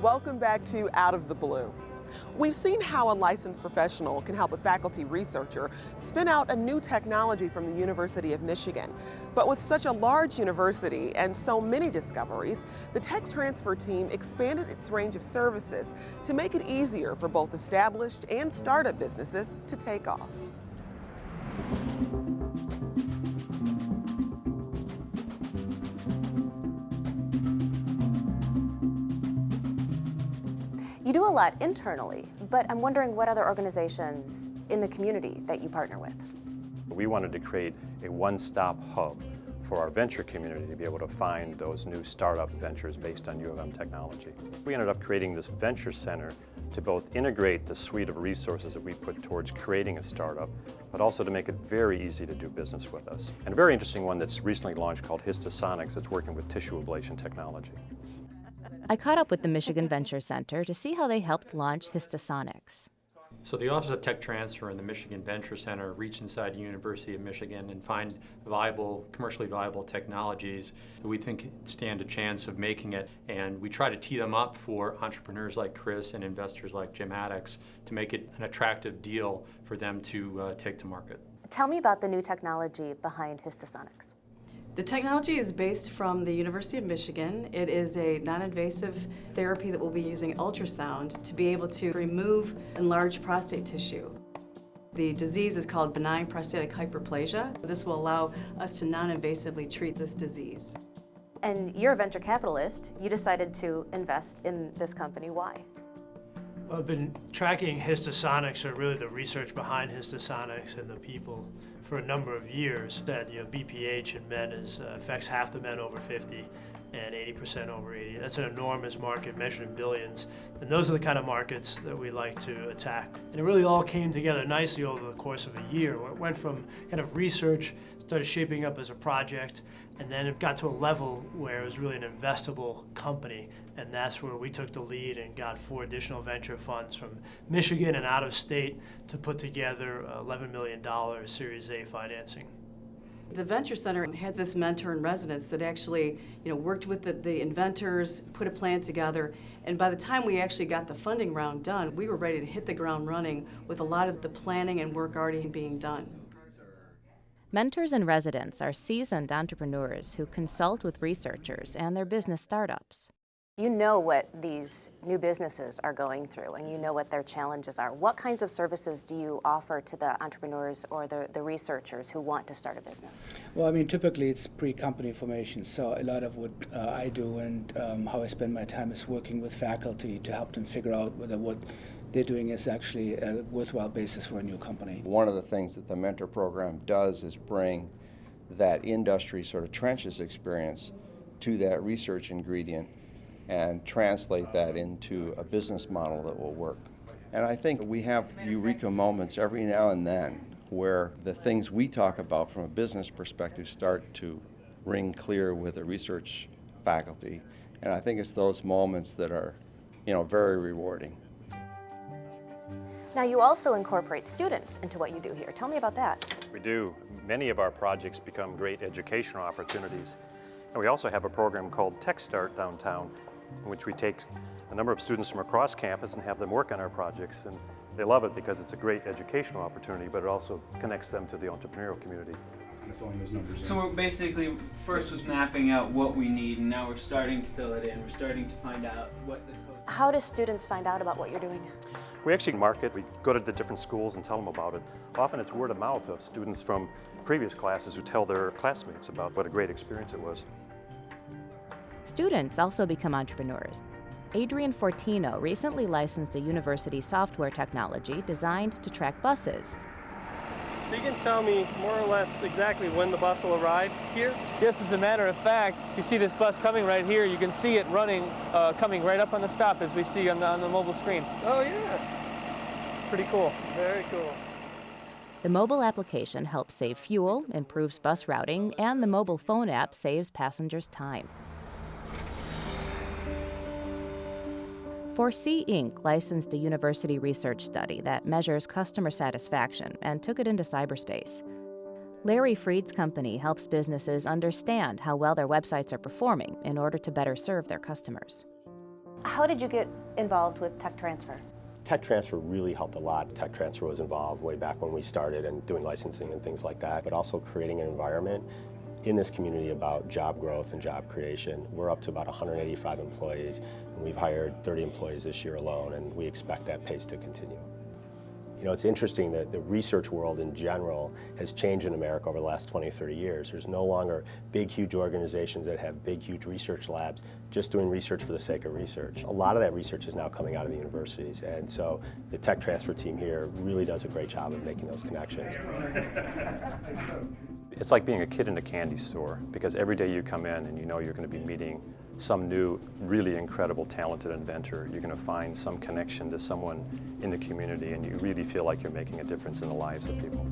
Welcome back to Out of the Blue. We've seen how a licensed professional can help a faculty researcher spin out a new technology from the University of Michigan. But with such a large university and so many discoveries, the tech transfer team expanded its range of services to make it easier for both established and startup businesses to take off. You do a lot internally, but I'm wondering what other organizations in the community that you partner with. We wanted to create a one-stop hub for our venture community to be able to find those new startup ventures based on U of M technology. We ended up creating this venture center to both integrate the suite of resources that we put towards creating a startup, but also to make it very easy to do business with us. And a very interesting one that's recently launched called Histosonics that's working with tissue ablation technology. I caught up with the Michigan Venture Center to see how they helped launch Histosonics. So the Office of Tech Transfer and the Michigan Venture Center reach inside the University of Michigan and find viable, commercially viable technologies that we think stand a chance of making it. And we try to tee them up for entrepreneurs like Chris and investors like Jim Addix to make it an attractive deal for them to take to market. Tell me about the new technology behind Histosonics. The technology is based from the University of Michigan. It is a non-invasive therapy that will be using ultrasound to be able to remove enlarged prostate tissue. The disease is called benign prostatic hyperplasia. This will allow us to non-invasively treat this disease. And you're a venture capitalist. You decided to invest in this company. Why? I've been tracking Histosonics, or really the research behind Histosonics and the people, for a number of years. That BPH in men affects half the men over 50 and 80% over 80. That's an enormous market measured in billions. And those are the kind of markets that we like to attack. And it really all came together nicely over the course of a year. It went from kind of research, started shaping up as a project, and then it got to a level where it was really an investable company. And that's where we took the lead and got 4 additional venture funds from Michigan and out of state to put together $11 million Series A financing. The Venture Center had this mentor in residence that actually worked with the inventors, put a plan together, and by the time we actually got the funding round done, we were ready to hit the ground running with a lot of the planning and work already being done. Mentors and residents are seasoned entrepreneurs who consult with researchers and their business startups. You know what these new businesses are going through, and you know what their challenges are. What kinds of services do you offer to the entrepreneurs or the researchers who want to start a business? Well, I mean, typically it's pre-company formation, so a lot of what I do and how I spend my time is working with faculty to help them figure out whether what they're doing is actually a worthwhile basis for a new company. One of the things that the mentor program does is bring that industry sort of trenches experience to that research ingredient and translate that into a business model that will work. And I think we have eureka moments every now and then where the things we talk about from a business perspective start to ring clear with the research faculty. And I think it's those moments that are, very rewarding. Now, you also incorporate students into what you do here. Tell me about that. We do. Many of our projects become great educational opportunities. And we also have a program called Tech Start downtown, in which we take a number of students from across campus and have them work on our projects. And they love it because it's a great educational opportunity, but it also connects them to the entrepreneurial community. So we're basically, first was mapping out what we need, and now we're starting to fill it in. We're starting to find out what the code. How do students find out about what you're doing? We actually market. We go to the different schools and tell them about it. Often it's word of mouth of students from previous classes who tell their classmates about what a great experience it was. Students also become entrepreneurs. Adrian Fortino recently licensed a university software technology designed to track buses. So you can tell me more or less exactly when the bus will arrive here? Yes, as a matter of fact, you see this bus coming right here. You can see it running, coming right up on the stop as we see on the mobile screen. Oh yeah, pretty cool, very cool. The mobile application helps save fuel, improves bus routing, and the mobile phone app saves passengers time. Foresee Inc. licensed a university research study that measures customer satisfaction and took it into cyberspace. Larry Freed's company helps businesses understand how well their websites are performing in order to better serve their customers. How did you get involved with tech transfer? Tech transfer really helped a lot. Tech transfer was involved way back when we started and doing licensing and things like that, but also creating an environment in this community about job growth and job creation. We're up to about 185 employees, and we've hired 30 employees this year alone, and we expect that pace to continue. You know, it's interesting that the research world in general has changed in America over the last 20 or 30 years. There's no longer big, huge organizations that have big, huge research labs just doing research for the sake of research. A lot of that research is now coming out of the universities, and so the tech transfer team here really does a great job of making those connections. It's like being a kid in a candy store, because every day you come in and you know you're going to be meeting some new, really incredible, talented inventor. You're going to find some connection to someone in the community, and you really feel like you're making a difference in the lives of people.